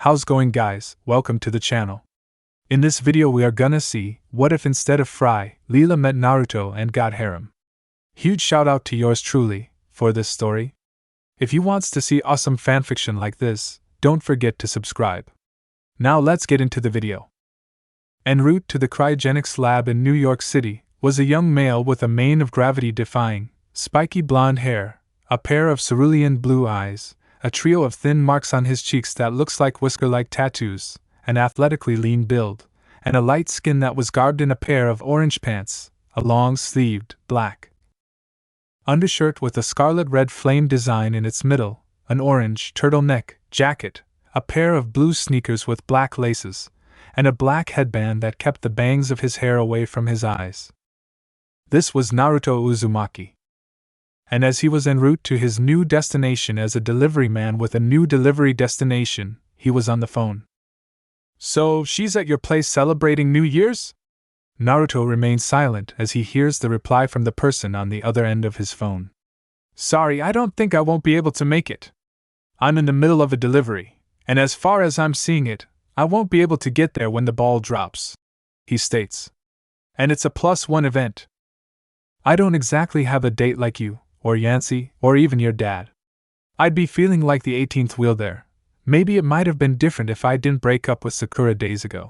How's going, guys? Welcome to the channel. In this video we are gonna see, what if instead of Fry, Leela met Naruto and got Harem. Huge shout out to yours truly, for this story. If you wants to see awesome fanfiction like this, don't forget to subscribe. Now let's get into the video. En route to the cryogenics lab in New York City, was a young male with a mane of gravity-defying, spiky blonde hair, a pair of cerulean blue eyes, a trio of thin marks on his cheeks that looks like whisker-like tattoos, an athletically lean build, and a light skin that was garbed in a pair of orange pants, a long-sleeved, black undershirt with a scarlet-red flame design in its middle, an orange turtleneck jacket, a pair of blue sneakers with black laces, and a black headband that kept the bangs of his hair away from his eyes. This was Naruto Uzumaki. And as he was en route to his new destination as a delivery man with a new delivery destination, he was on the phone. "So, she's at your place celebrating New Year's?" Naruto remains silent as he hears the reply from the person on the other end of his phone. "Sorry, I don't think I won't be able to make it. I'm in the middle of a delivery, and as far as I'm seeing it, I won't be able to get there when the ball drops," he states. "And it's a +1 event. I don't exactly have a date like you, or Yancy, or even your dad. I'd be feeling like the 18th wheel there. Maybe it might have been different if I didn't break up with Sakura days ago."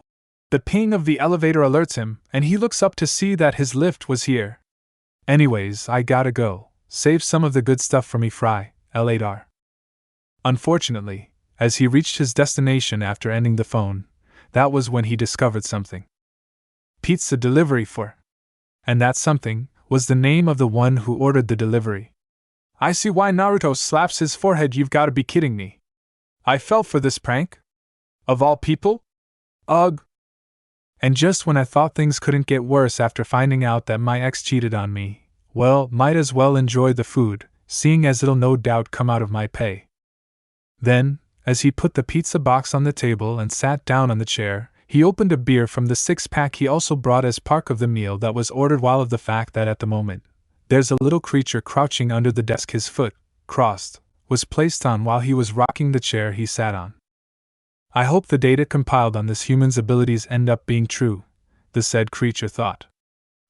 The ping of the elevator alerts him, and he looks up to see that his lift was here. "Anyways, I gotta go. Save some of the good stuff for me, Fry, L8R. Unfortunately, as he reached his destination after ending the phone, that was when he discovered something. Pizza delivery for. And that something was the name of the one who ordered the delivery. "I see why." Naruto slaps his forehead. "You've got to be kidding me. I fell for this prank? Of all people? Ugh. And just when I thought things couldn't get worse after finding out that my ex cheated on me, well, might as well enjoy the food, seeing as it'll no doubt come out of my pay." Then, as he put the pizza box on the table and sat down on the chair, he opened a beer from the 6-pack he also brought as part of the meal that was ordered, while of the fact that at the moment, there's a little creature crouching under the desk his foot, crossed, was placed on while he was rocking the chair he sat on. "I hope the data compiled on this human's abilities end up being true," the said creature thought.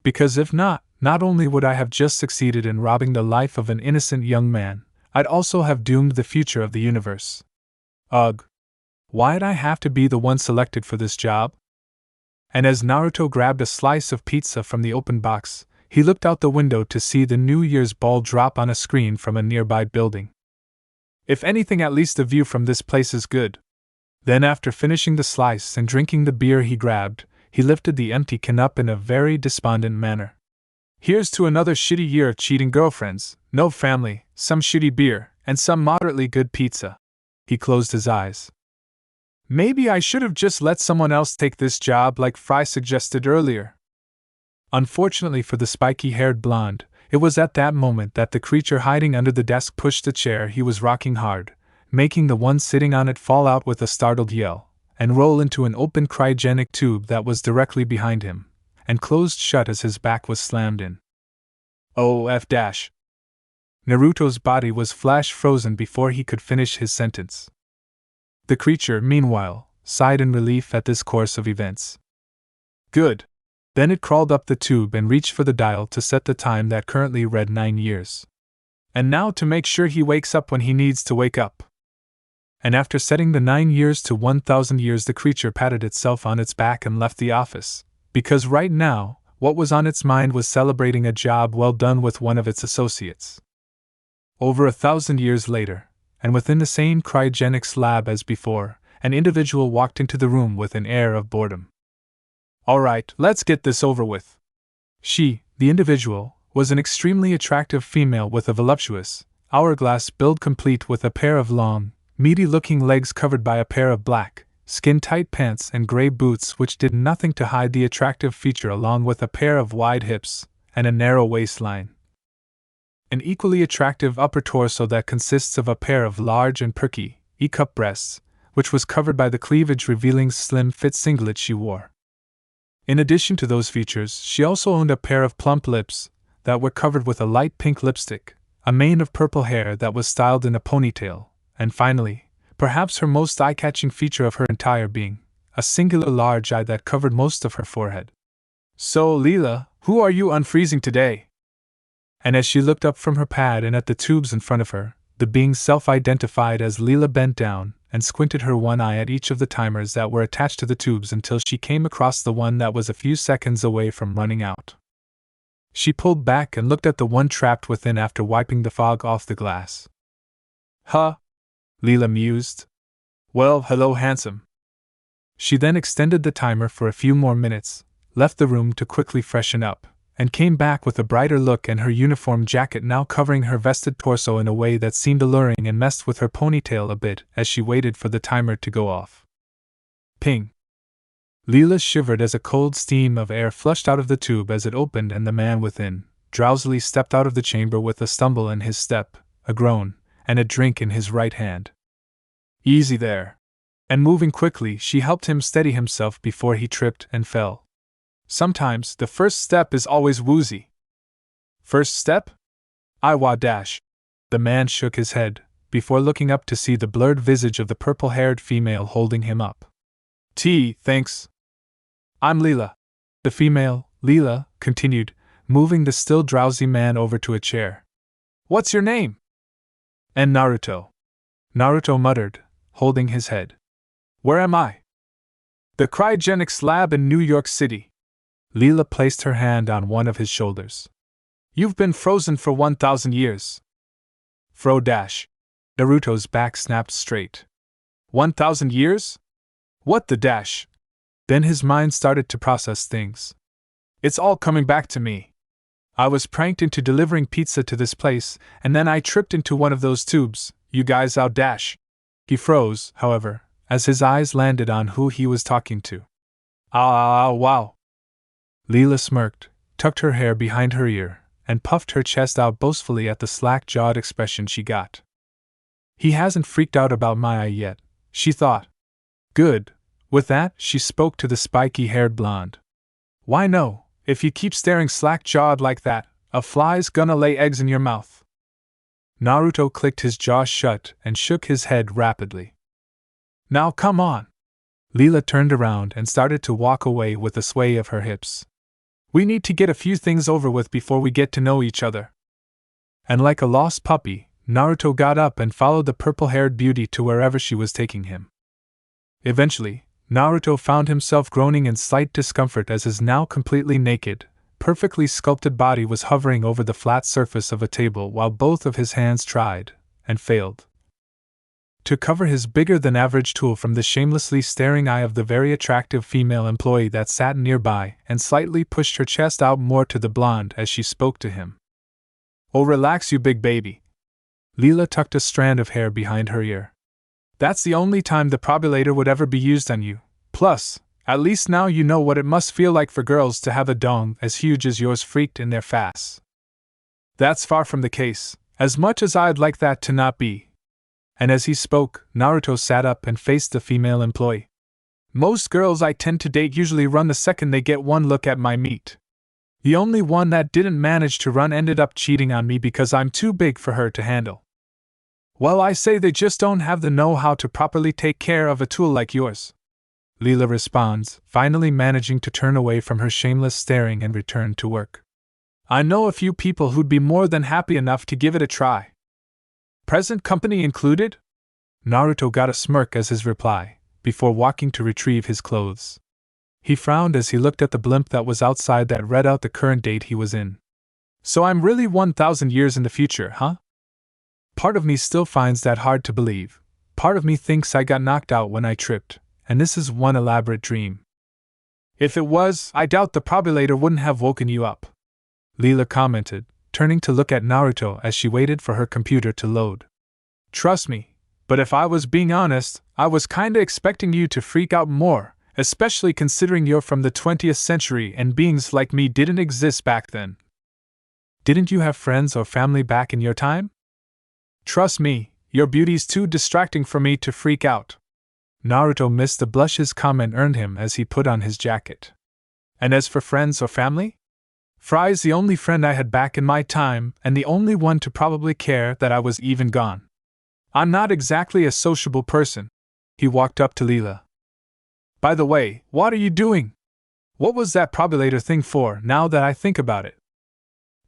"Because if not, not only would I have just succeeded in robbing the life of an innocent young man, I'd also have doomed the future of the universe. Ugh. Why'd I have to be the one selected for this job?" And as Naruto grabbed a slice of pizza from the open box, he looked out the window to see the New Year's ball drop on a screen from a nearby building. If anything, at least the view from this place is good. Then, after finishing the slice and drinking the beer he grabbed, he lifted the empty can up in a very despondent manner. "Here's to another shitty year of cheating girlfriends, no family, some shitty beer, and some moderately good pizza." He closed his eyes. "Maybe I should have just let someone else take this job like Fry suggested earlier." Unfortunately for the spiky-haired blonde, it was at that moment that the creature hiding under the desk pushed the chair he was rocking hard, making the one sitting on it fall out with a startled yell, and roll into an open cryogenic tube that was directly behind him, and closed shut as his back was slammed in. "OF dash." Naruto's body was flash-frozen before he could finish his sentence. The creature, meanwhile, sighed in relief at this course of events. Good. Then it crawled up the tube and reached for the dial to set the time that currently read 9 years. And now to make sure he wakes up when he needs to wake up. And after setting the 9 years to 1,000 years, the creature patted itself on its back and left the office, because right now, what was on its mind was celebrating a job well done with one of its associates. Over 1,000 years later, and within the same cryogenics lab as before, an individual walked into the room with an air of boredom. "Alright, let's get this over with." She, the individual, was an extremely attractive female with a voluptuous, hourglass build complete with a pair of long, meaty-looking legs covered by a pair of black, skin-tight pants and gray boots which did nothing to hide the attractive feature, along with a pair of wide hips and a narrow waistline. An equally attractive upper torso that consists of a pair of large and perky, E-cup breasts, which was covered by the cleavage-revealing slim-fit singlet she wore. In addition to those features, she also owned a pair of plump lips that were covered with a light pink lipstick, a mane of purple hair that was styled in a ponytail, and finally, perhaps her most eye-catching feature of her entire being, a singular large eye that covered most of her forehead. "So, Leela, who are you unfreezing today?" And as she looked up from her pad and at the tubes in front of her, the being self-identified as Leela bent down and squinted her one eye at each of the timers that were attached to the tubes until she came across the one that was a few seconds away from running out. She pulled back and looked at the one trapped within after wiping the fog off the glass. "Huh?" Leela mused. "Well, hello, handsome." She then extended the timer for a few more minutes, left the room to quickly freshen up, and came back with a brighter look and her uniform jacket now covering her vested torso in a way that seemed alluring and messed with her ponytail a bit as she waited for the timer to go off. Ping! Leela shivered as a cold stream of air flushed out of the tube as it opened and the man within drowsily stepped out of the chamber with a stumble in his step, a groan, and a drink in his right hand. "Easy there." And moving quickly, she helped him steady himself before he tripped and fell. "Sometimes the first step is always woozy." "First step? Iwa dash." The man shook his head, before looking up to see the blurred visage of the purple-haired female holding him up. "Tea, thanks." "I'm Leela." The female, Leela, continued, moving the still drowsy man over to a chair. "What's your name?" "And Naruto." Naruto muttered, holding his head. "Where am I?" "The cryogenics lab in New York City." Leela placed her hand on one of his shoulders. "You've been frozen for 1,000 years. Fro dash. Naruto's back snapped straight. 1,000 years? What the dash? Then his mind started to process things. It's all coming back to me. I was pranked into delivering pizza to this place, and then I tripped into one of those tubes. You guys out dash. He froze, however, as his eyes landed on who he was talking to. Ow, wow. Leela smirked, tucked her hair behind her ear, and puffed her chest out boastfully at the slack-jawed expression she got. He hasn't freaked out about my eye yet, she thought. Good. With that, she spoke to the spiky-haired blonde. Why no, if you keep staring slack-jawed like that, a fly's gonna lay eggs in your mouth. Naruto clicked his jaw shut and shook his head rapidly. Now come on. Leela turned around and started to walk away with a sway of her hips. We need to get a few things over with before we get to know each other. And like a lost puppy, Naruto got up and followed the purple-haired beauty to wherever she was taking him. Eventually, Naruto found himself groaning in slight discomfort as his now completely naked, perfectly sculpted body was hovering over the flat surface of a table while both of his hands tried, and failed, to cover his bigger-than-average tool from the shamelessly staring eye of the very attractive female employee that sat nearby and slightly pushed her chest out more to the blonde as she spoke to him. Oh, relax, you big baby. Leela tucked a strand of hair behind her ear. That's the only time the probulator would ever be used on you. Plus, at least now you know what it must feel like for girls to have a dong as huge as yours freaked in their face. That's far from the case, as much as I'd like that to not be. And as he spoke, Naruto sat up and faced the female employee. Most girls I tend to date usually run the second they get one look at my meat. The only one that didn't manage to run ended up cheating on me because I'm too big for her to handle. Well, I say they just don't have the know-how to properly take care of a tool like yours. Leela responds, finally managing to turn away from her shameless staring and return to work. I know a few people who'd be more than happy enough to give it a try. Present company included? Naruto got a smirk as his reply, before walking to retrieve his clothes. He frowned as he looked at the blimp that was outside that read out the current date he was in. So I'm really 1,000 years in the future, huh? Part of me still finds that hard to believe. Part of me thinks I got knocked out when I tripped, and this is one elaborate dream. If it was, I doubt the probulator wouldn't have woken you up. Leela commented, turning to look at Naruto as she waited for her computer to load. Trust me, but if I was being honest, I was kinda expecting you to freak out more, especially considering you're from the 20th century and beings like me didn't exist back then. Didn't you have friends or family back in your time? Trust me, your beauty's too distracting for me to freak out. Naruto missed the blush his comment earned him as he put on his jacket. And as for friends or family? Fry's the only friend I had back in my time, and the only one to probably care that I was even gone. I'm not exactly a sociable person. He walked up to Leela. By the way, what are you doing? What was that probulator thing for, now that I think about it?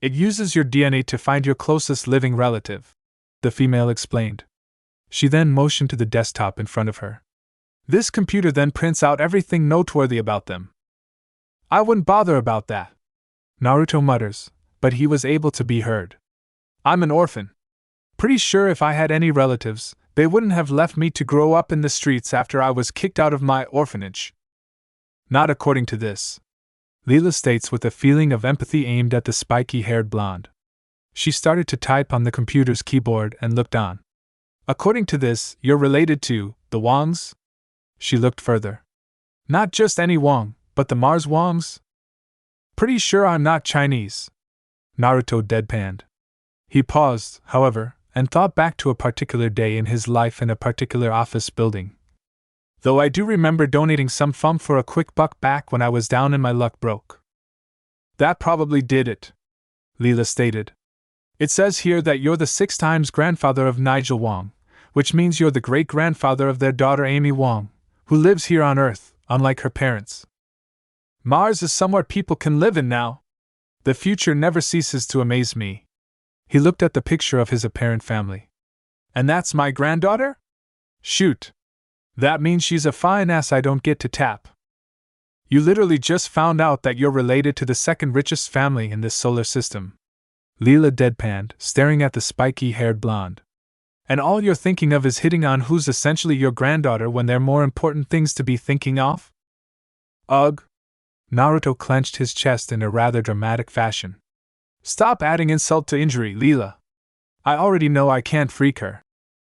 It uses your DNA to find your closest living relative, the female explained. She then motioned to the desktop in front of her. This computer then prints out everything noteworthy about them. I wouldn't bother about that, Naruto mutters, but he was able to be heard. I'm an orphan. Pretty sure if I had any relatives, they wouldn't have left me to grow up in the streets after I was kicked out of my orphanage. Not according to this, Leela states with a feeling of empathy aimed at the spiky-haired blonde. She started to type on the computer's keyboard and looked on. According to this, you're related to the Wongs? She looked further. Not just any Wong, but the Mars Wongs? Pretty sure I'm not Chinese, Naruto deadpanned. He paused, however, and thought back to a particular day in his life in a particular office building. Though I do remember donating some fum for a quick buck back when I was down and my luck broke. That probably did it, Leela stated. It says here that you're the 6 times grandfather of Nigel Wong, which means you're the great-grandfather of their daughter Amy Wong, who lives here on Earth, unlike her parents. Mars is somewhere people can live in now. The future never ceases to amaze me. He looked at the picture of his apparent family. And that's my granddaughter? Shoot. That means she's a fine ass I don't get to tap. You literally just found out that you're related to the second richest family in this solar system. Leela deadpanned, staring at the spiky-haired blonde. And all you're thinking of is hitting on who's essentially your granddaughter when there are more important things to be thinking of? Ugh. Naruto clenched his chest in a rather dramatic fashion. Stop adding insult to injury, Leela. I already know I can't freak her.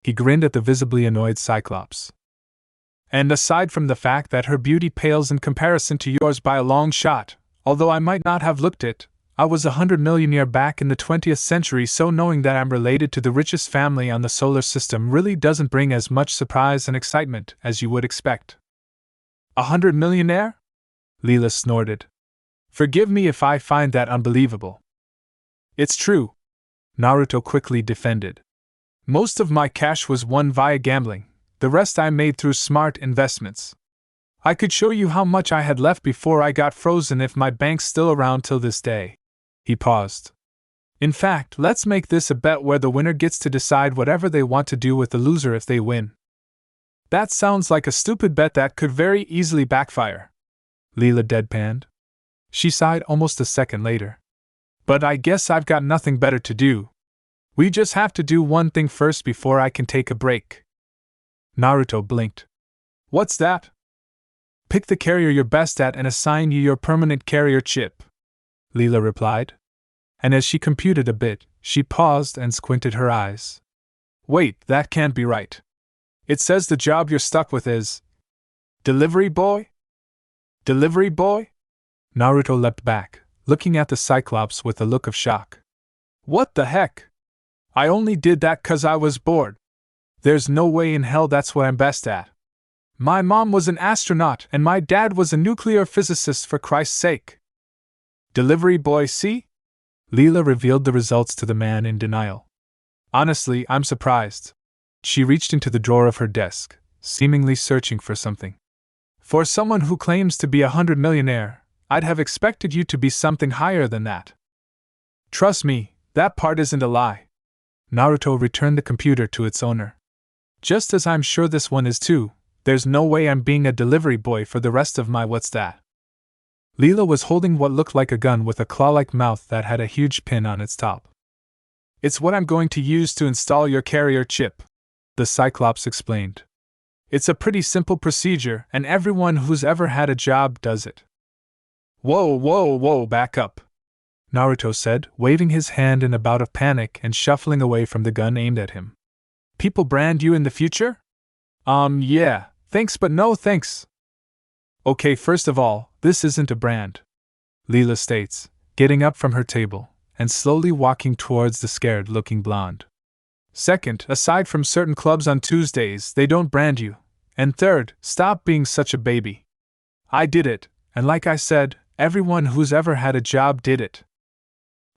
He grinned at the visibly annoyed Cyclops. And aside from the fact that her beauty pales in comparison to yours by a long shot, although I might not have looked it, I was 100 millionaire back in the 20th century, so knowing that I'm related to the richest family on the solar system really doesn't bring as much surprise and excitement as you would expect. 100 millionaire? Leela snorted. Forgive me if I find that unbelievable. It's true, Naruto quickly defended. Most of my cash was won via gambling, the rest I made through smart investments. I could show you how much I had left before I got frozen if my bank's still around till this day. He paused. In fact, let's make this a bet where the winner gets to decide whatever they want to do with the loser if they win. That sounds like a stupid bet that could very easily backfire, Leela deadpanned. She sighed almost a second later. But I guess I've got nothing better to do. We just have to do one thing first before I can take a break. Naruto blinked. What's that? Pick the carrier you're best at and assign you your permanent carrier chip, Leela replied. And as she computed a bit, she paused and squinted her eyes. Wait, that can't be right. It says the job you're stuck with is delivery boy? Delivery boy? Naruto leapt back, looking at the Cyclops with a look of shock. What the heck? I only did that 'cause I was bored. There's no way in hell that's what I'm best at. My mom was an astronaut and my dad was a nuclear physicist, for Christ's sake. Delivery boy, see? Leela revealed the results to the man in denial. Honestly, I'm surprised. She reached into the drawer of her desk, seemingly searching for something. For someone who claims to be 100 millionaire, I'd have expected you to be something higher than that. Trust me, that part isn't a lie. Naruto returned the computer to its owner. Just as I'm sure this one is too, there's no way I'm being a delivery boy for the rest of my what's that. Leela was holding what looked like a gun with a claw-like mouth that had a huge pin on its top. It's what I'm going to use to install your carrier chip, the Cyclops explained. It's a pretty simple procedure, and everyone who's ever had a job does it. Whoa, back up, Naruto said, waving his hand in a bout of panic and shuffling away from the gun aimed at him. People brand you in the future? Yeah, thanks but no thanks. Okay, first of all, this isn't a brand, Leela states, getting up from her table and slowly walking towards the scared-looking blonde. Second, aside from certain clubs on Tuesdays, they don't brand you. And third, stop being such a baby. I did it, and like I said, everyone who's ever had a job did it.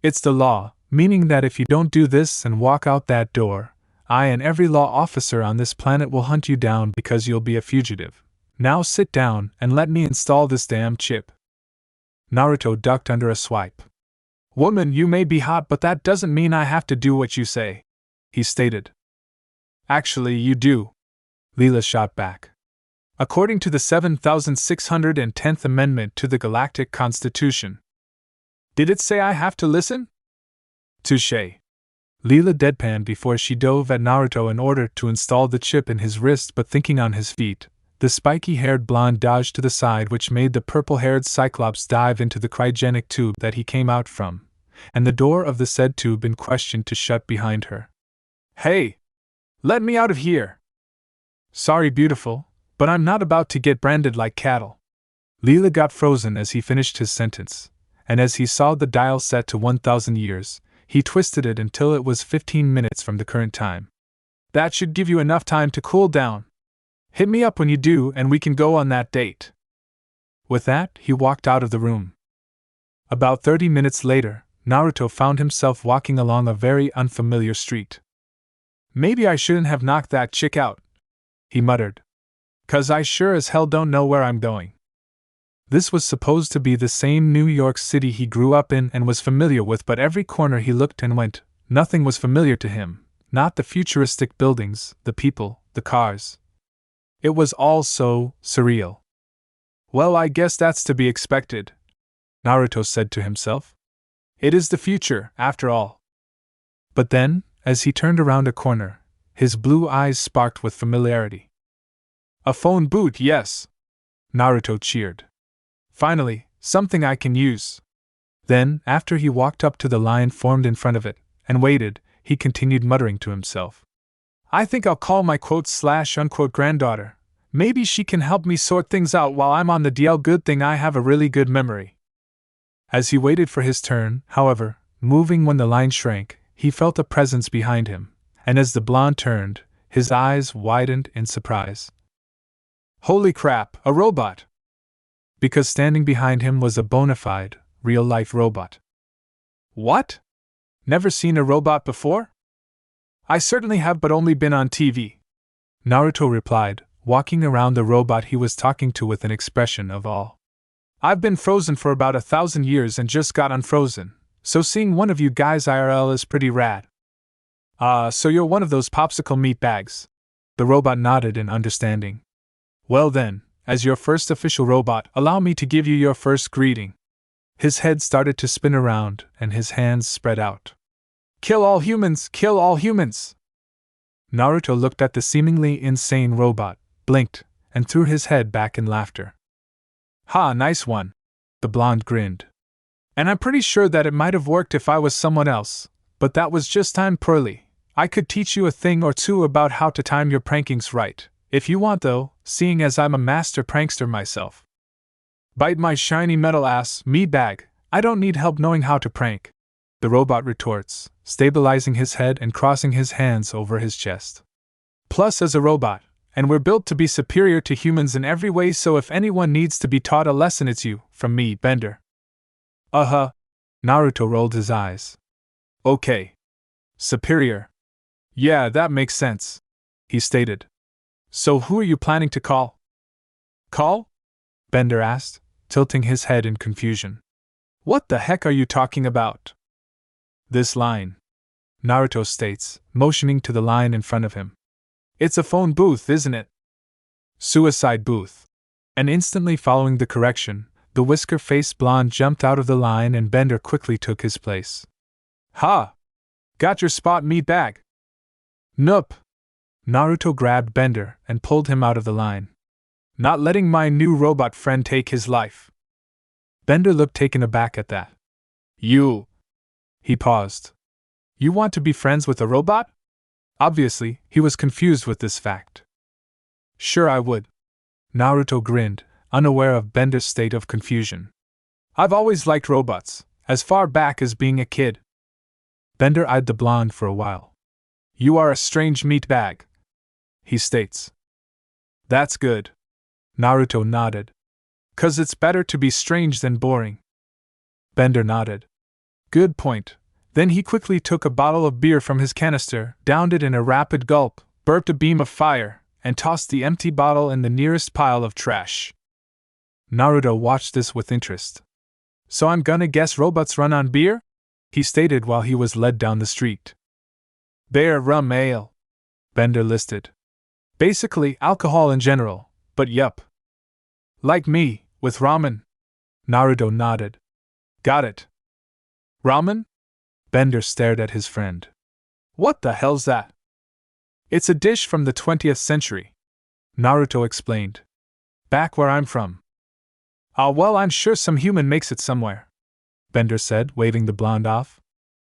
It's the law, meaning that if you don't do this and walk out that door, I and every law officer on this planet will hunt you down because you'll be a fugitive. Now sit down and let me install this damn chip. Naruto ducked under a swipe. Woman, you may be hot, but that doesn't mean I have to do what you say, he stated. Actually, you do, Leela shot back. According to the 7610th Amendment to the Galactic Constitution. Did it say I have to listen? Touché. Leela deadpanned before she dove at Naruto in order to install the chip in his wrist, but thinking on his feet, the spiky-haired blonde dodged to the side, which made the purple-haired Cyclops dive into the cryogenic tube that he came out from, and the door of the said tube in question to shut behind her. Hey! Let me out of here! Sorry, beautiful, but I'm not about to get branded like cattle. Leela got frozen as he finished his sentence, and as he saw the dial set to 1000 years, he twisted it until it was 15 minutes from the current time. That should give you enough time to cool down. Hit me up when you do and we can go on that date. With that, he walked out of the room. About 30 minutes later, Naruto found himself walking along a very unfamiliar street. Maybe I shouldn't have knocked that chick out, he muttered. 'Cause I sure as hell don't know where I'm going. This was supposed to be the same New York City he grew up in and was familiar with, but every corner he looked and went, nothing was familiar to him, not the futuristic buildings, the people, the cars. It was all so surreal. Well, I guess that's to be expected, Naruto said to himself. It is the future, after all. But then, as he turned around a corner, his blue eyes sparked with familiarity. A phone booth, yes, Naruto cheered. Finally, something I can use. Then, after he walked up to the line formed in front of it, and waited, he continued muttering to himself. I think I'll call my quote/unquote granddaughter. Maybe she can help me sort things out while I'm on the DL. Good thing I have a really good memory. As he waited for his turn, however, moving when the line shrank, he felt a presence behind him, and as the blonde turned, his eyes widened in surprise. Holy crap, a robot! Because standing behind him was a bona fide, real-life robot. What? Never seen a robot before? I certainly have, but only been on TV, Naruto replied, walking around the robot he was talking to with an expression of awe. I've been frozen for about 1000 years and just got unfrozen, so seeing one of you guys IRL is pretty rad. So you're one of those popsicle meat bags? The robot nodded in understanding. Well then, as your first official robot, allow me to give you your first greeting. His head started to spin around, and his hands spread out. Kill all humans! Kill all humans! Naruto looked at the seemingly insane robot, blinked, and threw his head back in laughter. Ha, nice one! The blonde grinned. And I'm pretty sure that it might have worked if I was someone else, but that was just timed poorly. I could teach you a thing or two about how to time your prankings right, if you want though, seeing as I'm a master prankster myself. Bite my shiny metal ass, meatbag, I don't need help knowing how to prank, the robot retorts, stabilizing his head and crossing his hands over his chest. Plus, as a robot, and we're built to be superior to humans in every way, so if anyone needs to be taught a lesson, it's you, from me, Bender. Naruto rolled his eyes. Okay. Superior. Yeah, that makes sense, he stated. So who are you planning to call? Call? Bender asked, tilting his head in confusion. What the heck are you talking about? This line, Naruto states, motioning to the line in front of him. It's a phone booth, isn't it? Suicide booth. And instantly following the correction, the whisker-faced blonde jumped out of the line and Bender quickly took his place. Ha! Got your spot, meatbag? Nope. Naruto grabbed Bender and pulled him out of the line. Not letting my new robot friend take his life. Bender looked taken aback at that. You... He paused. You want to be friends with a robot? Obviously, he was confused with this fact. Sure I would. Naruto grinned, unaware of Bender's state of confusion. I've always liked robots, as far back as being a kid. Bender eyed the blonde for a while. You are a strange meatbag, he states. That's good. Naruto nodded. 'Cause it's better to be strange than boring. Bender nodded. Good point. Then he quickly took a bottle of beer from his canister, downed it in a rapid gulp, burped a beam of fire, and tossed the empty bottle in the nearest pile of trash. Naruto watched this with interest. "So I'm gonna guess robots run on beer?" he stated while he was led down the street. "Beer, rum, ale," Bender listed. "Basically, alcohol in general, but yup. Like me, with ramen." Naruto nodded. "Got it." "Ramen?" Bender stared at his friend. "What the hell's that?" "It's a dish from the 20th century," Naruto explained. "Back where I'm from." "Ah, well, I'm sure some human makes it somewhere," Bender said, waving the blonde off.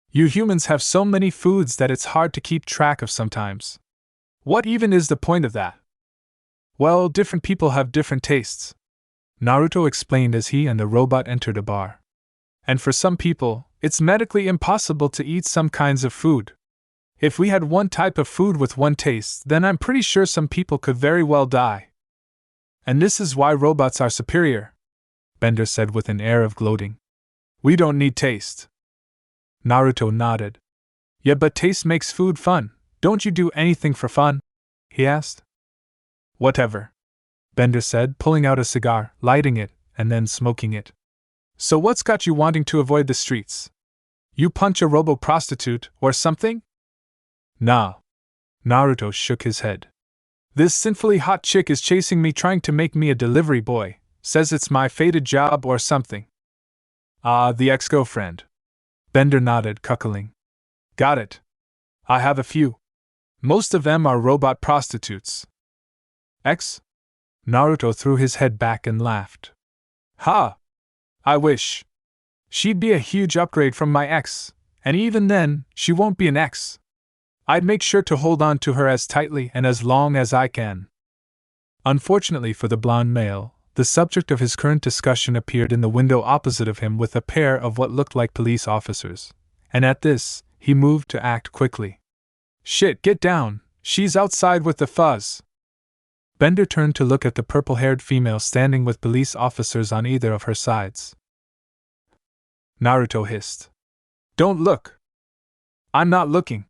"You humans have so many foods that it's hard to keep track of sometimes. What even is the point of that?" "Well, different people have different tastes," Naruto explained as he and the robot entered a bar. "And for some people, it's medically impossible to eat some kinds of food. If we had one type of food with one taste, then I'm pretty sure some people could very well die. And this is why robots are superior," Bender said with an air of gloating. "We don't need taste." Naruto nodded. "Yeah, but taste makes food fun. Don't you do anything for fun?" he asked. "Whatever," Bender said, pulling out a cigar, lighting it, and then smoking it. "So what's got you wanting to avoid the streets? You punch a robo-prostitute, or something?" "Nah." Naruto shook his head. "This sinfully hot chick is chasing me, trying to make me a delivery boy, says it's my fated job or something." "Ah, the ex-girlfriend." Bender nodded, chuckling. "Got it. I have a few. Most of them are robot prostitutes." "Ex?" Naruto threw his head back and laughed. "Ha! I wish. She'd be a huge upgrade from my ex, and even then, she won't be an ex. I'd make sure to hold on to her as tightly and as long as I can." Unfortunately for the blonde male, the subject of his current discussion appeared in the window opposite of him with a pair of what looked like police officers, and at this, he moved to act quickly. "Shit, get down, she's outside with the fuzz." Bender turned to look at the purple-haired female standing with police officers on either of her sides. Naruto hissed. "Don't look." "I'm not looking."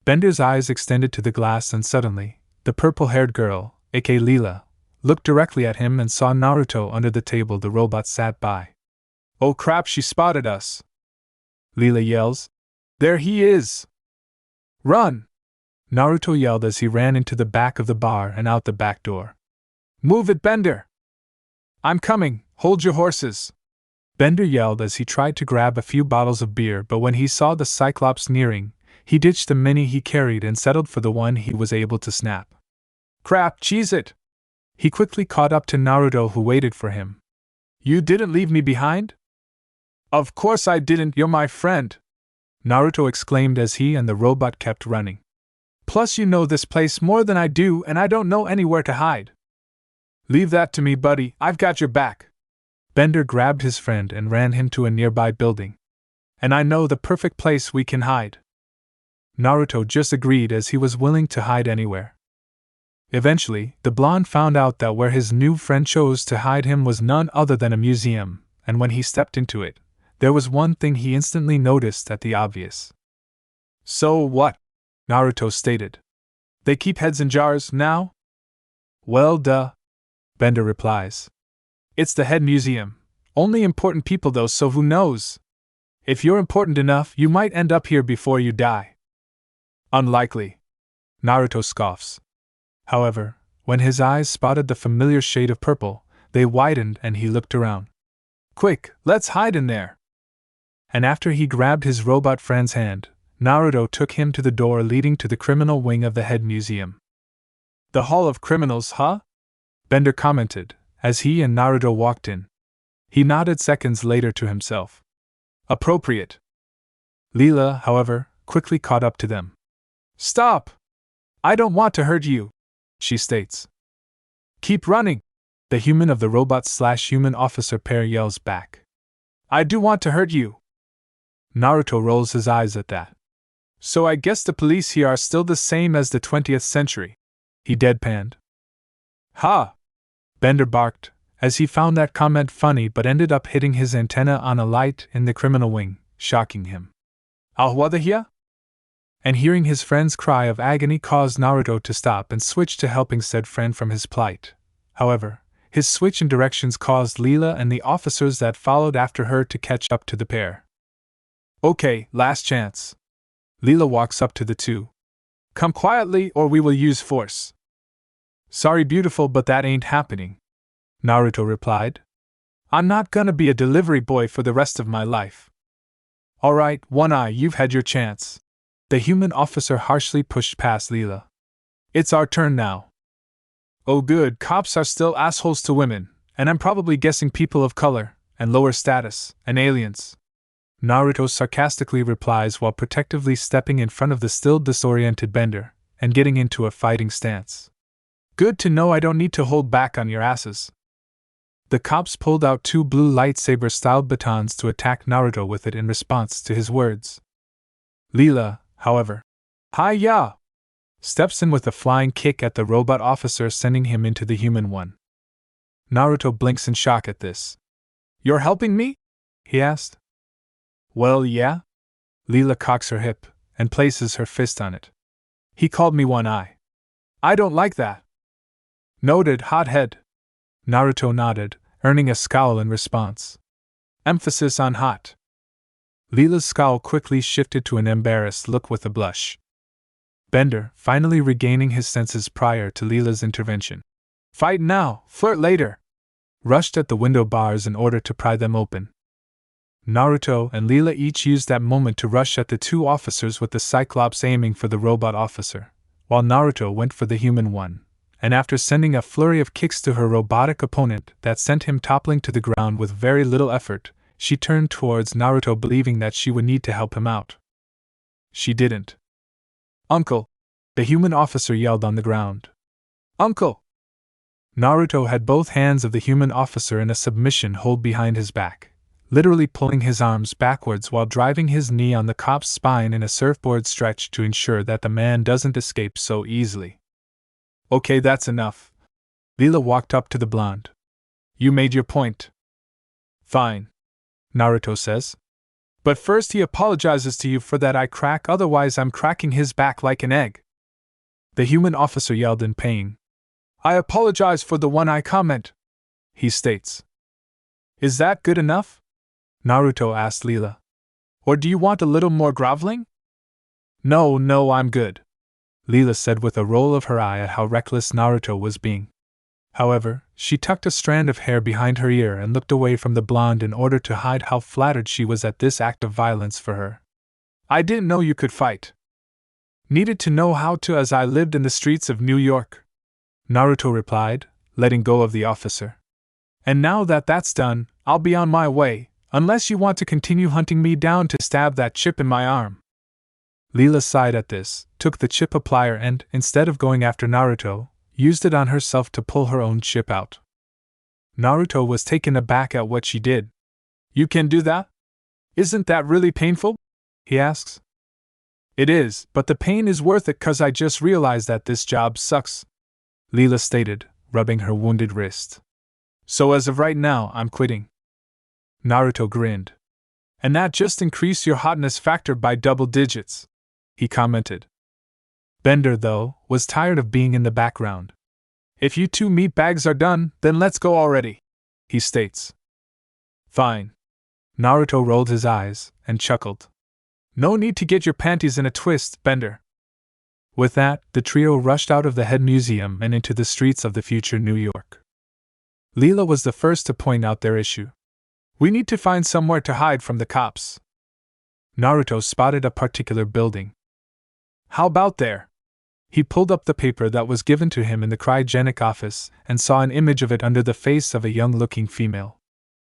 Bender's eyes extended to the glass and suddenly, the purple-haired girl, aka Leela, looked directly at him and saw Naruto under the table the robot sat by. "Oh crap, she spotted us!" Leela yells. "There he is!" "Run!" Naruto yelled as he ran into the back of the bar and out the back door. "Move it, Bender!" "I'm coming, hold your horses!" Bender yelled as he tried to grab a few bottles of beer, but when he saw the Cyclops nearing, he ditched the many he carried and settled for the one he was able to snap. "Crap, cheese it!" He quickly caught up to Naruto, who waited for him. "You didn't leave me behind?" "Of course I didn't, you're my friend!" Naruto exclaimed as he and the robot kept running. "Plus you know this place more than I do and I don't know anywhere to hide." "Leave that to me, buddy, I've got your back." Bender grabbed his friend and ran him to a nearby building. "And I know the perfect place we can hide." Naruto just agreed as he was willing to hide anywhere. Eventually, the blonde found out that where his new friend chose to hide him was none other than a museum, and when he stepped into it, there was one thing he instantly noticed at the obvious. "So what?" Naruto stated. "They keep heads in jars now?" "Well, duh," Bender replies. "It's the head museum. Only important people though, so who knows? If you're important enough, you might end up here before you die." "Unlikely," Naruto scoffs. However, when his eyes spotted the familiar shade of purple, they widened and he looked around. "Quick, let's hide in there!" And after he grabbed his robot friend's hand, Naruto took him to the door leading to the criminal wing of the head museum. "The Hall of Criminals, huh?" Bender commented, as he and Naruto walked in. He nodded seconds later to himself. "Appropriate." Leela, however, quickly caught up to them. "Stop! I don't want to hurt you," she states. "Keep running," the human of the robot/human officer pair yells back. "I do want to hurt you." Naruto rolls his eyes at that. "So I guess the police here are still the same as the 20th century," he deadpanned. "Ha!" Bender barked, as he found that comment funny but ended up hitting his antenna on a light in the criminal wing, shocking him. Ahwadahia? And hearing his friend's cry of agony caused Naruto to stop and switch to helping said friend from his plight. However, his switch in directions caused Leela and the officers that followed after her to catch up to the pair. Okay, last chance. Leela walks up to the two. Come quietly or we will use force. Sorry beautiful, but that ain't happening, Naruto replied. I'm not gonna be a delivery boy for the rest of my life. Alright, One Eye, you've had your chance. The human officer harshly pushed past Leela. It's our turn now. Oh good, cops are still assholes to women, and I'm probably guessing people of color, and lower status, and aliens. Naruto sarcastically replies while protectively stepping in front of the still disoriented Bender, and getting into a fighting stance. Good to know I don't need to hold back on your asses. The cops pulled out two blue lightsaber-styled batons to attack Naruto with it in response to his words. Leela, however, hi-ya! Steps in with a flying kick at the robot officer, sending him into the human one. Naruto blinks in shock at this. You're helping me? He asked. Well, yeah. Leela cocks her hip and places her fist on it. He called me One Eye. I don't like that. Noted, hothead. Naruto nodded, earning a scowl in response. Emphasis on hot. Leela's scowl quickly shifted to an embarrassed look with a blush. Bender, finally regaining his senses prior to Leela's intervention. Fight now, flirt later! Rushed at the window bars in order to pry them open. Naruto and Leela each used that moment to rush at the two officers, with the Cyclops aiming for the robot officer, while Naruto went for the human one, and after sending a flurry of kicks to her robotic opponent that sent him toppling to the ground with very little effort, she turned towards Naruto believing that she would need to help him out. She didn't. Uncle! The human officer yelled on the ground. Uncle! Naruto had both hands of the human officer in a submission hold behind his back, literally pulling his arms backwards while driving his knee on the cop's spine in a surfboard stretch to ensure that the man doesn't escape so easily. Okay, that's enough. Leela walked up to the blonde. You made your point. Fine, Naruto says. But first he apologizes to you for that eye crack, otherwise I'm cracking his back like an egg. The human officer yelled in pain. I apologize for the one eye comment, he states. Is that good enough? Naruto asked Leela. Or do you want a little more groveling? No, I'm good, Leela said with a roll of her eye at how reckless Naruto was being. However, she tucked a strand of hair behind her ear and looked away from the blonde in order to hide how flattered she was at this act of violence for her. I didn't know you could fight. Needed to know how to as I lived in the streets of New York, Naruto replied, letting go of the officer. And now that that's done, I'll be on my way, unless you want to continue hunting me down to stab that chip in my arm. Leela sighed at this, took the chip applier and, instead of going after Naruto, used it on herself to pull her own chip out. Naruto was taken aback at what she did. You can do that? Isn't that really painful? He asks. It is, but the pain is worth it 'cause I just realized that this job sucks, Leela stated, rubbing her wounded wrist. So as of right now, I'm quitting. Naruto grinned. And that just increased your hotness factor by double digits, he commented. Bender, though, was tired of being in the background. If you two meatbags are done, then let's go already, he states. Fine. Naruto rolled his eyes and chuckled. No need to get your panties in a twist, Bender. With that, the trio rushed out of the head museum and into the streets of the future New York. Leela was the first to point out their issue. We need to find somewhere to hide from the cops. Naruto spotted a particular building. How about there? He pulled up the paper that was given to him in the cryogenic office and saw an image of it under the face of a young-looking female.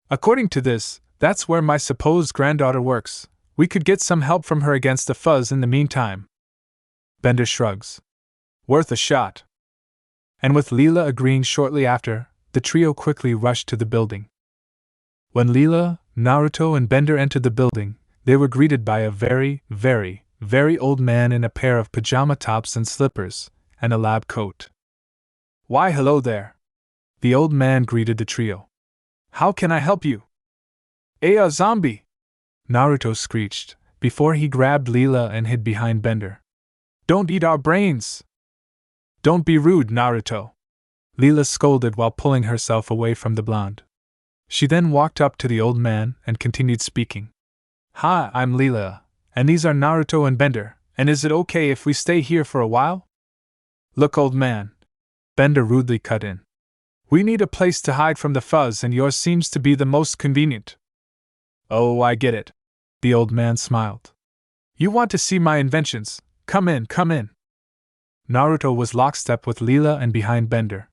According to this, that's where my supposed granddaughter works. We could get some help from her against the fuzz in the meantime. Bender shrugs. Worth a shot. And with Leela agreeing shortly after, the trio quickly rushed to the building. When Leela, Naruto, and Bender entered the building, they were greeted by a very, very, very old man in a pair of pajama tops and slippers, and a lab coat. Why, hello there. The old man greeted the trio. How can I help you? A zombie! Naruto screeched, before he grabbed Leela and hid behind Bender. Don't eat our brains! Don't be rude, Naruto! Leela scolded while pulling herself away from the blonde. She then walked up to the old man and continued speaking. Hi, I'm Leela, and these are Naruto and Bender, and is it okay if we stay here for a while? Look, old man, Bender rudely cut in. We need a place to hide from the fuzz, and yours seems to be the most convenient. Oh, I get it. The old man smiled. You want to see my inventions? Come in, come in. Naruto was lockstep with Leela and behind Bender.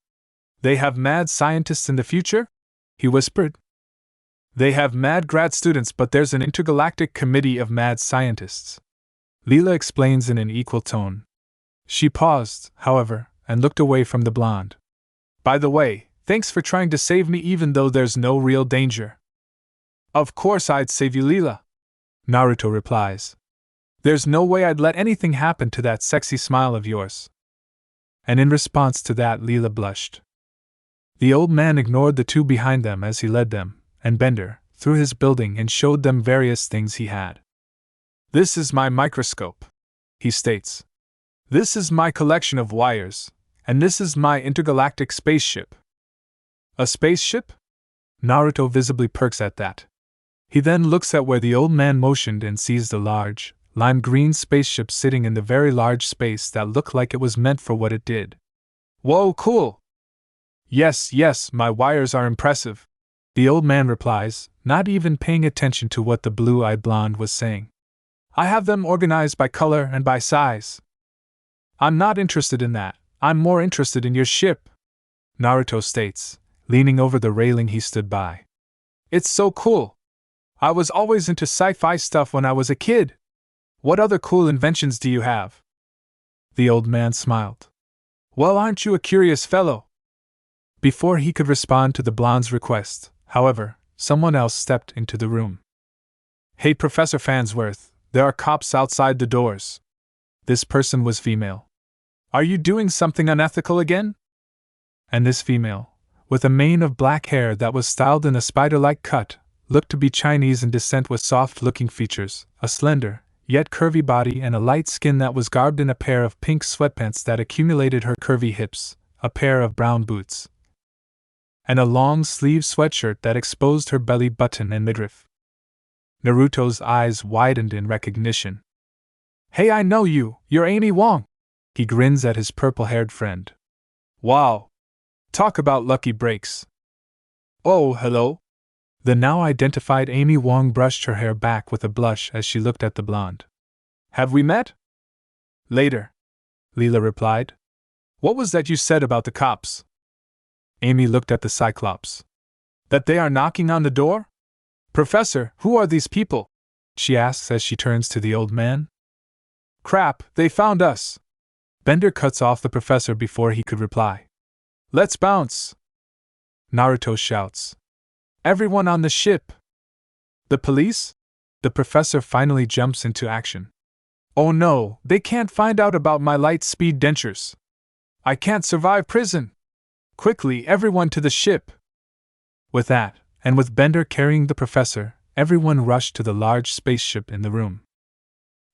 They have mad scientists in the future? He whispered. They have mad grad students, but there's an intergalactic committee of mad scientists. Leela explains in an equal tone. She paused, however, and looked away from the blonde. By the way, thanks for trying to save me even though there's no real danger. Of course I'd save you, Leela, Naruto replies. There's no way I'd let anything happen to that sexy smile of yours. And in response to that, Leela blushed. The old man ignored the two behind them as he led them, and Bender, through his building and showed them various things he had. This is my microscope, he states. This is my collection of wires, and this is my intergalactic spaceship. A spaceship? Naruto visibly perks at that. He then looks at where the old man motioned and sees the large, lime green spaceship sitting in the very large space that looked like it was meant for what it did. Whoa, cool! Yes, my wires are impressive, the old man replies, not even paying attention to what the blue-eyed blonde was saying. I have them organized by color and by size. I'm not interested in that, I'm more interested in your ship, Naruto states, leaning over the railing he stood by. It's so cool! I was always into sci-fi stuff when I was a kid. What other cool inventions do you have? The old man smiled. Well, aren't you a curious fellow? Before he could respond to the blonde's request, however, someone else stepped into the room. Hey, Professor Farnsworth, there are cops outside the doors. This person was female. Are you doing something unethical again? And this female, with a mane of black hair that was styled in a spider-like cut, looked to be Chinese in descent with soft-looking features, a slender, yet curvy body and a light skin that was garbed in a pair of pink sweatpants that accumulated her curvy hips, a pair of brown boots, and a long-sleeved sweatshirt that exposed her belly button and midriff. Naruto's eyes widened in recognition. Hey, I know you, you're Amy Wong! He grins at his purple-haired friend. Wow! Talk about lucky breaks. Oh, hello! The now-identified Amy Wong brushed her hair back with a blush as she looked at the blonde. Have we met? Later, Leela replied. What was that you said about the cops? Amy looked at the Cyclops. That they are knocking on the door? Professor, who are these people? She asks as she turns to the old man. Crap, they found us. Bender cuts off the professor before he could reply. Let's bounce! Naruto shouts. Everyone on the ship! The police? The professor finally jumps into action. Oh no, they can't find out about my light-speed dentures. I can't survive prison! Quickly, everyone to the ship! With that, and with Bender carrying the professor, everyone rushed to the large spaceship in the room.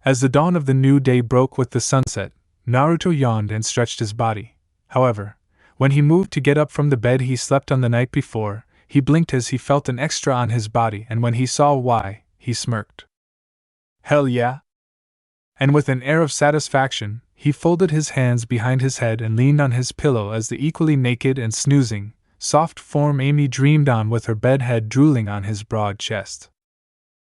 As the dawn of the new day broke with the sunset, Naruto yawned and stretched his body. However, when he moved to get up from the bed he slept on the night before, he blinked as he felt an extra on his body, and when he saw why, he smirked. Hell yeah! And with an air of satisfaction, he folded his hands behind his head and leaned on his pillow as the equally naked and snoozing, soft form Amy dreamed on with her bed head drooling on his broad chest.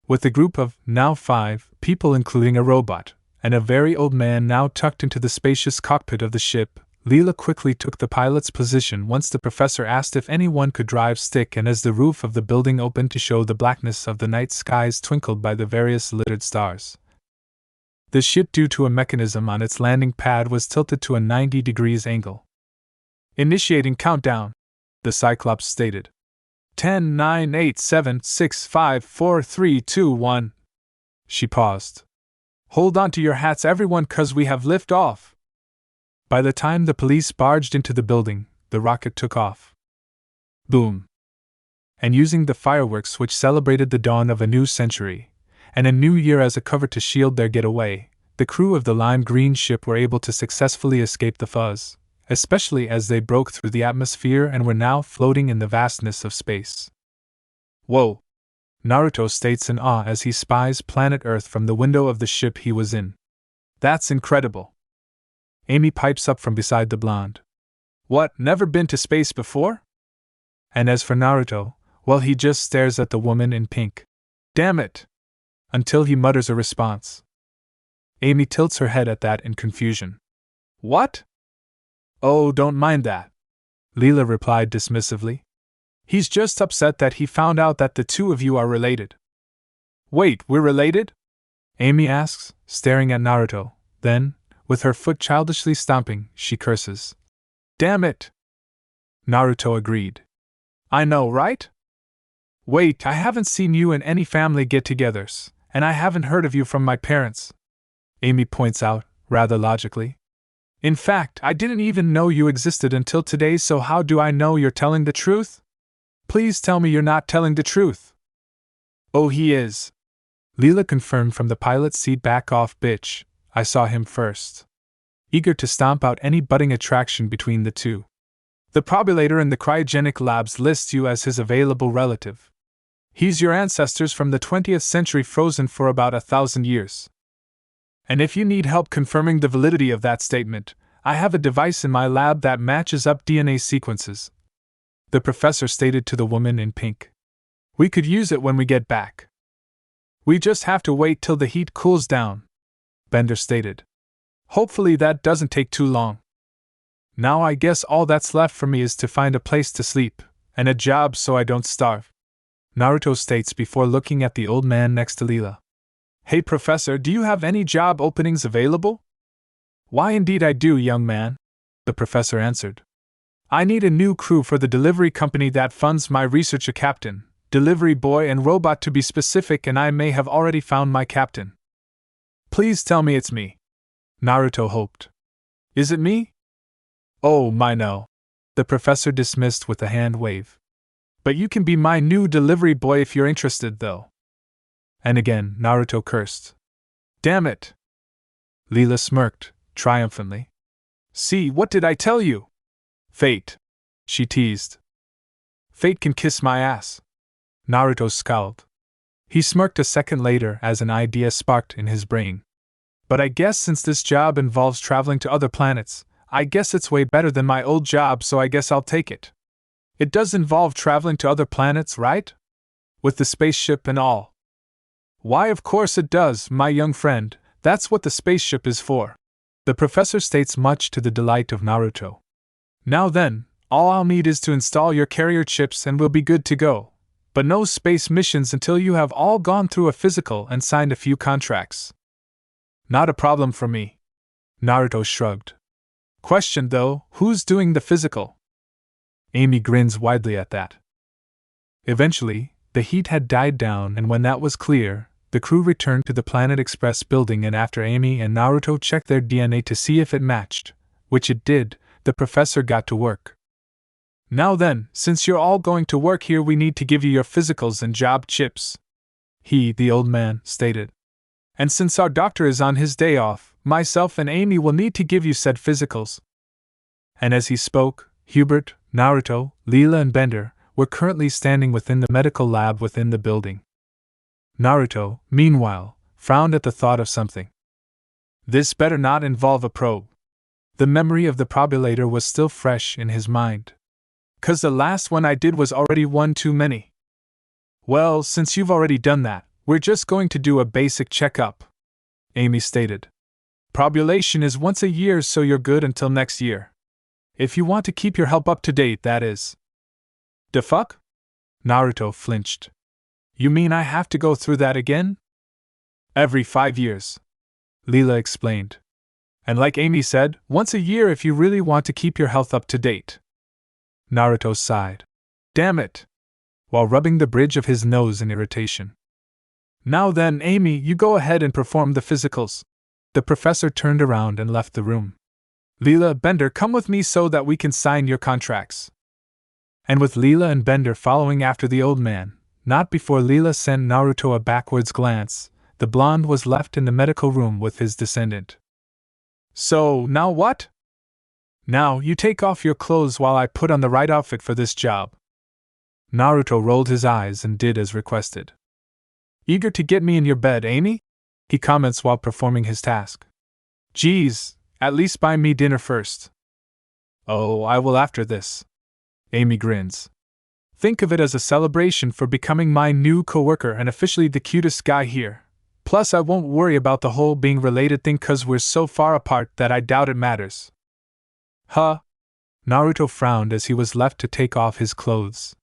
With a group of, now 5, people including a robot, and a very old man now tucked into the spacious cockpit of the ship, Leela quickly took the pilot's position once the professor asked if anyone could drive stick, and as the roof of the building opened to show the blackness of the night skies twinkled by the various littered stars. The ship, due to a mechanism on its landing pad, was tilted to a 90 degrees angle. Initiating countdown, the Cyclops stated. 10, 9, 8, 7, 6, 5, 4, 3, 2, 1. She paused. Hold on to your hats, everyone, 'cause we have lift off. By the time the police barged into the building, the rocket took off. Boom. And using the fireworks which celebrated the dawn of a new century, and a new year as a cover to shield their getaway, the crew of the lime green ship were able to successfully escape the fuzz, especially as they broke through the atmosphere and were now floating in the vastness of space. Whoa! Naruto states in awe as he spies planet Earth from the window of the ship he was in. That's incredible! Amy pipes up from beside the blonde. What, never been to space before? And as for Naruto, well, he just stares at the woman in pink. Damn it! Until he mutters a response. Amy tilts her head at that in confusion. What? Oh, don't mind that, Leela replied dismissively. He's just upset that he found out that the two of you are related. Wait, we're related? Amy asks, staring at Naruto. Then, with her foot childishly stomping, she curses. Damn it! Naruto agreed. I know, right? Wait, I haven't seen you in any family get-togethers, and I haven't heard of you from my parents, Amy points out, rather logically. In fact, I didn't even know you existed until today, so how do I know you're telling the truth? Please tell me you're not telling the truth. Oh, he is. Leela confirmed from the pilot's seat. Back off, bitch. I saw him first. Eager to stomp out any budding attraction between the two. The probulator in the cryogenic labs lists you as his available relative. He's your ancestors from the 20th century, frozen for about 1,000 years. And if you need help confirming the validity of that statement, I have a device in my lab that matches up DNA sequences, the professor stated to the woman in pink. We could use it when we get back. We just have to wait till the heat cools down, Bender stated. Hopefully that doesn't take too long. Now I guess all that's left for me is to find a place to sleep, and a job so I don't starve, Naruto states before looking at the old man next to Leela. Hey professor, do you have any job openings available? Why indeed I do, young man, the professor answered. I need a new crew for the delivery company that funds my research, a captain, delivery boy and robot to be specific, and I may have already found my captain. Please tell me it's me, Naruto hoped. Is it me? Oh my no, the professor dismissed with a hand wave. But you can be my new delivery boy if you're interested, though. And again, Naruto cursed. Damn it! Leela smirked, triumphantly. See, what did I tell you? Fate, she teased. Fate can kiss my ass. Naruto scowled. He smirked a second later as an idea sparked in his brain. But I guess since this job involves traveling to other planets, I guess it's way better than my old job, so I guess I'll take it. It does involve traveling to other planets, right? With the spaceship and all. Why, of course it does, my young friend, that's what the spaceship is for, the professor states, much to the delight of Naruto. Now then, all I'll need is to install your carrier chips and we'll be good to go. But no space missions until you have all gone through a physical and signed a few contracts. Not a problem for me, Naruto shrugged. Question though, who's doing the physical? Amy grins widely at that. Eventually, the heat had died down, and when that was clear, the crew returned to the Planet Express building, and after Amy and Naruto checked their DNA to see if it matched, which it did, the professor got to work. Now then, since you're all going to work here, we need to give you your physicals and job chips, he, the old man, stated. And since our doctor is on his day off, myself and Amy will need to give you said physicals. And as he spoke, Hubert, Naruto, Leela and Bender were currently standing within the medical lab within the building. Naruto, meanwhile, frowned at the thought of something. This better not involve a probe. The memory of the probulator was still fresh in his mind. 'Cause the last one I did was already one too many. Well, since you've already done that, we're just going to do a basic checkup, Amy stated. Probulation is once a year, so you're good until next year. If you want to keep your health up to date, that is. The fuck? Naruto flinched. You mean I have to go through that again? Every 5 years, Leela explained. And like Amy said, once a year if you really want to keep your health up to date. Naruto sighed. Damn it! While rubbing the bridge of his nose in irritation. Now then, Amy, you go ahead and perform the physicals. The professor turned around and left the room. Leela, Bender, come with me so that we can sign your contracts. And with Leela and Bender following after the old man, not before Leela sent Naruto a backwards glance, the blonde was left in the medical room with his descendant. So, now what? Now, you take off your clothes while I put on the right outfit for this job. Naruto rolled his eyes and did as requested. Eager to get me in your bed, Amy? He comments while performing his task. Geez, at least buy me dinner first. Oh, I will after this. Amy grins. Think of it as a celebration for becoming my new coworker and officially the cutest guy here. Plus, I won't worry about the whole being related thing cause we're so far apart that I doubt it matters. Huh? Naruto frowned as he was left to take off his clothes.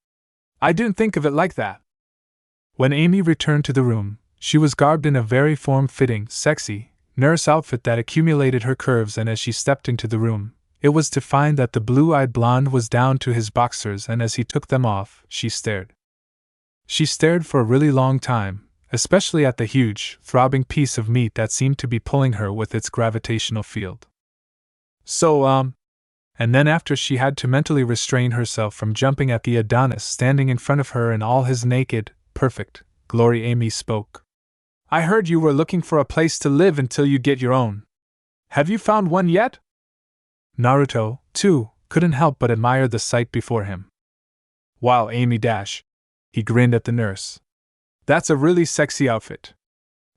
I didn't think of it like that. When Amy returned to the room, she was garbed in a very form-fitting, sexy, nurse outfit that accumulated her curves, and as she stepped into the room, it was to find that the blue-eyed blonde was down to his boxers, and as he took them off, she stared. She stared for a really long time, especially at the huge, throbbing piece of meat that seemed to be pulling her with its gravitational field. And then after she had to mentally restrain herself from jumping at the Adonis standing in front of her in all his naked, perfect glory, Amy spoke. I heard you were looking for a place to live until you get your own. Have you found one yet? Naruto, too, couldn't help but admire the sight before him. Wow, Amy dash. He grinned at the nurse. That's a really sexy outfit.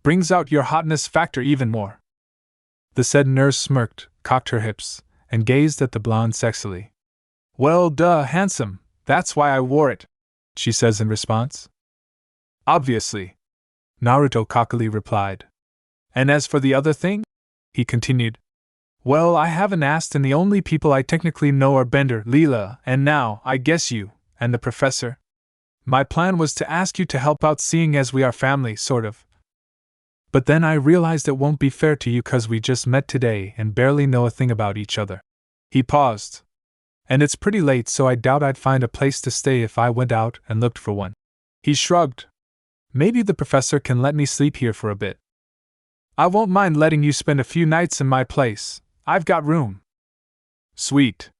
Brings out your hotness factor even more. The said nurse smirked, cocked her hips, and gazed at the blonde sexily. Well, duh, handsome, that's why I wore it, she says in response. Obviously, Naruto cockily replied. And as for the other thing? He continued. Well, I haven't asked, and the only people I technically know are Bender, Leela, and now, I guess you, and the professor. My plan was to ask you to help out seeing as we are family, sort of. But then I realized it won't be fair to you cause we just met today and barely know a thing about each other. He paused. And it's pretty late, so I doubt I'd find a place to stay if I went out and looked for one. He shrugged. Maybe the professor can let me sleep here for a bit. I won't mind letting you spend a few nights in my place. I've got room. Sweet.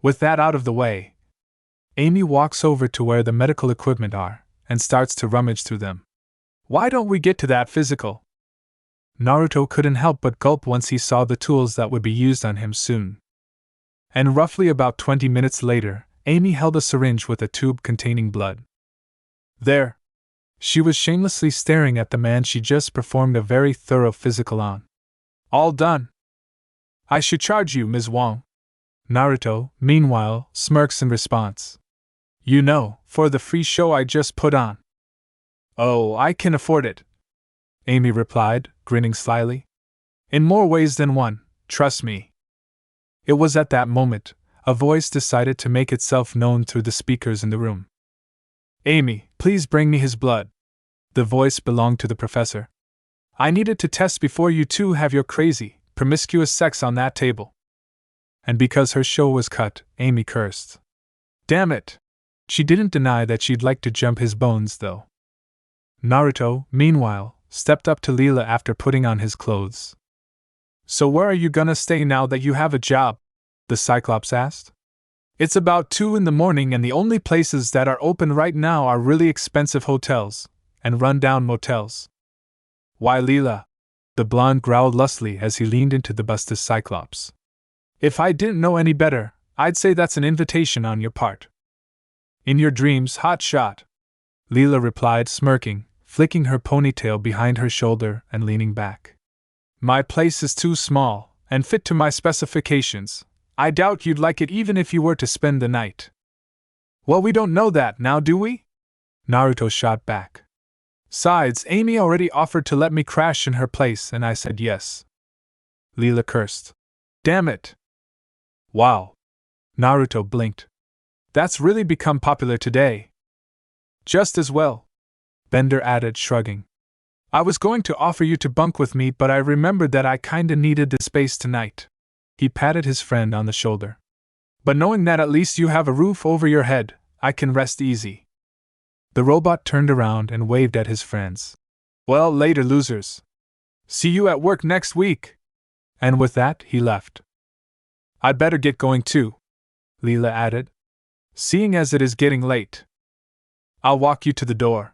With that out of the way, Amy walks over to where the medical equipment are and starts to rummage through them. Why don't we get to that physical? Naruto couldn't help but gulp once he saw the tools that would be used on him soon. And roughly about 20 minutes later, Amy held a syringe with a tube containing blood. There. She was shamelessly staring at the man she just performed a very thorough physical on. All done. I should charge you, Ms. Wong. Naruto, meanwhile, smirks in response. You know, for the free show I just put on. Oh, I can afford it, Amy replied, grinning slyly. In more ways than one, trust me. It was at that moment, a voice decided to make itself known through the speakers in the room. Amy, please bring me his blood. The voice belonged to the professor. I need it to test before you two have your crazy, promiscuous sex on that table. And because her show was cut, Amy cursed. Damn it! She didn't deny that she'd like to jump his bones, though. Naruto, meanwhile, stepped up to Leela after putting on his clothes. So where are you gonna stay now that you have a job? The Cyclops asked. It's about 2 in the morning and the only places that are open right now are really expensive hotels and run-down motels. Why, Leela? The blonde growled lustily as he leaned into the busted Cyclops. If I didn't know any better, I'd say that's an invitation on your part. In your dreams, hot shot, Leela replied, smirking, flicking her ponytail behind her shoulder and leaning back. My place is too small and fit to my specifications. I doubt you'd like it even if you were to spend the night. Well, we don't know that now, do we? Naruto shot back. Besides, Amy already offered to let me crash in her place and I said yes. Leela cursed. Damn it. Wow. Naruto blinked. That's really become popular today. Just as well, Bender added, shrugging. I was going to offer you to bunk with me, but I remembered that I kinda needed the space tonight. He patted his friend on the shoulder. But knowing that at least you have a roof over your head, I can rest easy. The robot turned around and waved at his friends. Well, later, losers. See you at work next week. And with that, he left. I'd better get going too, Leela added. Seeing as it is getting late. I'll walk you to the door,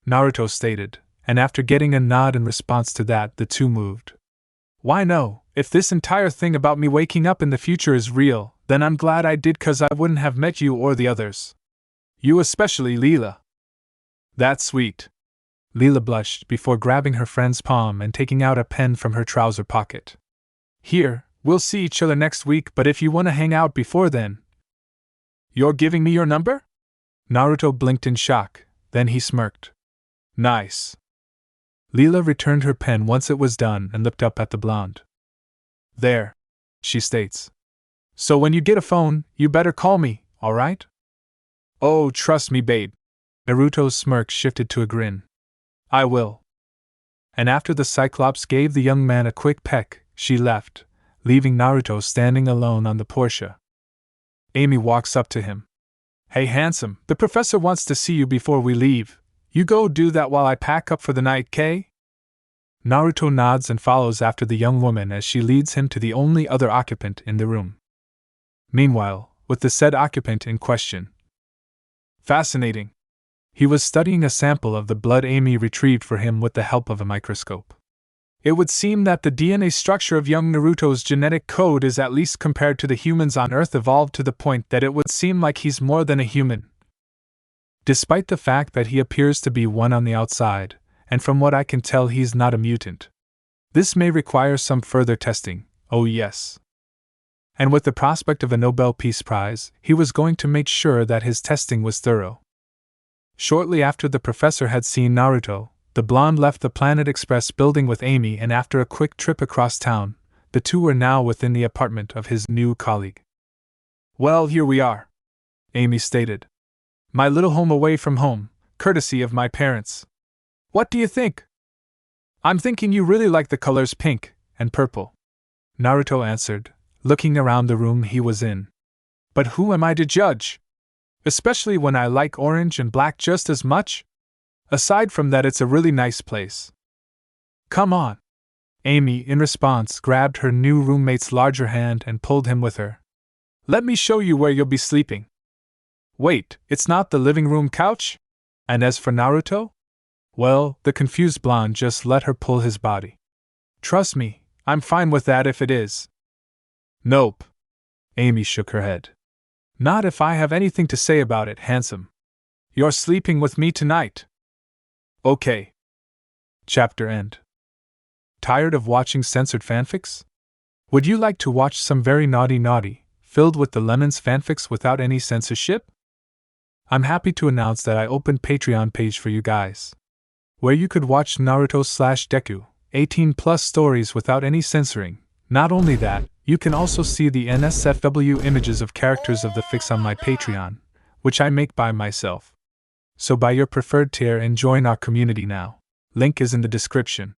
Naruto stated, and after getting a nod in response to that, the two moved. Why no, if this entire thing about me waking up in the future is real, then I'm glad I did, 'cause I wouldn't have met you or the others. You especially, Leela. That's sweet. Leela blushed before grabbing her friend's palm and taking out a pen from her trouser pocket. Here, we'll see each other next week, but if you want to hang out before then. You're giving me your number? Naruto blinked in shock, then he smirked. Nice. Leela returned her pen once it was done and looked up at the blonde. There, she states. So when you get a phone, you better call me, alright? Oh, trust me, babe. Naruto's smirk shifted to a grin. I will. And after the Cyclops gave the young man a quick peck, she left, leaving Naruto standing alone on the Porsche. Amy walks up to him. Hey handsome, the professor wants to see you before we leave. You go do that while I pack up for the night, Kay? Naruto nods and follows after the young woman as she leads him to the only other occupant in the room. Meanwhile, with the said occupant in question. Fascinating. He was studying a sample of the blood Amy retrieved for him with the help of a microscope. It would seem that the DNA structure of young Naruto's genetic code is, at least compared to the humans on Earth, evolved to the point that it would seem like he's more than a human. Despite the fact that he appears to be one on the outside, and from what I can tell he's not a mutant. This may require some further testing, oh yes. And with the prospect of a Nobel Peace Prize, he was going to make sure that his testing was thorough. Shortly after the professor had seen Naruto, the blonde left the Planet Express building with Amy, and after a quick trip across town, the two were now within the apartment of his new colleague. Well, here we are, Amy stated. My little home away from home, courtesy of my parents. What do you think? I'm thinking you really like the colors pink and purple, Naruto answered, looking around the room he was in. But who am I to judge? Especially when I like orange and black just as much? Aside from that, it's a really nice place. Come on. Amy, in response, grabbed her new roommate's larger hand and pulled him with her. Let me show you where you'll be sleeping. Wait, it's not the living room couch? And as for Naruto? Well, the confused blonde just let her pull his body. Trust me, I'm fine with that if it is. Nope. Amy shook her head. Not if I have anything to say about it, handsome. You're sleeping with me tonight. Okay. Chapter end. Tired of watching censored fanfics? Would you like to watch some very naughty, filled with the lemons fanfics without any censorship? I'm happy to announce that I opened Patreon page for you guys, where you could watch Naruto/Deku, 18+ stories without any censoring. Not only that, you can also see the NSFW images of characters of the fics on my Patreon, which I make by myself. So buy your preferred tier and join our community now. Link is in the description.